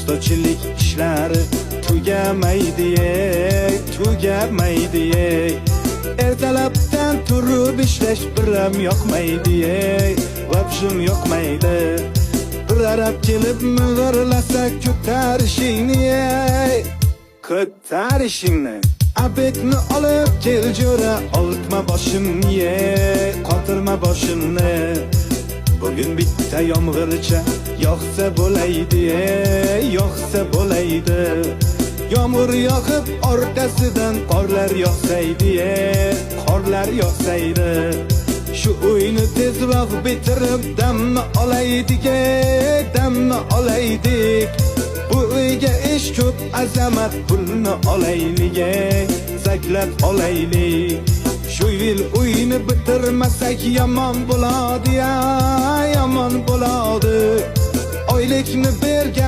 ustachilik ishlari tugamaydi, tugamaydi. Ertalabdan turib ishlash biram yoqmaydi, vobshim yoqmaydi. Bir arab kelib ming'irlasa ko'tarishingni, ko'tarishingni. Abetni olib kel jo'ra, oltma boshimni, qotirma boshimni. Bugün bitta yomg'ircha yoqsa bo'laydi, yoqsa bo'laydi. Yomg'ir yoqib orqasidan qorlar yoqsaydi, qorlar yoqsaydi. Shu o'yini tezroq bitirib damni olaydik, damni olaydik. Bu uyga ish ko'p, azamat pulni olaylik, zaklab olaylik. Shu yil uyni bitirmasak yomon bo'ladi, yomon bo'ladi. Oylikni bergan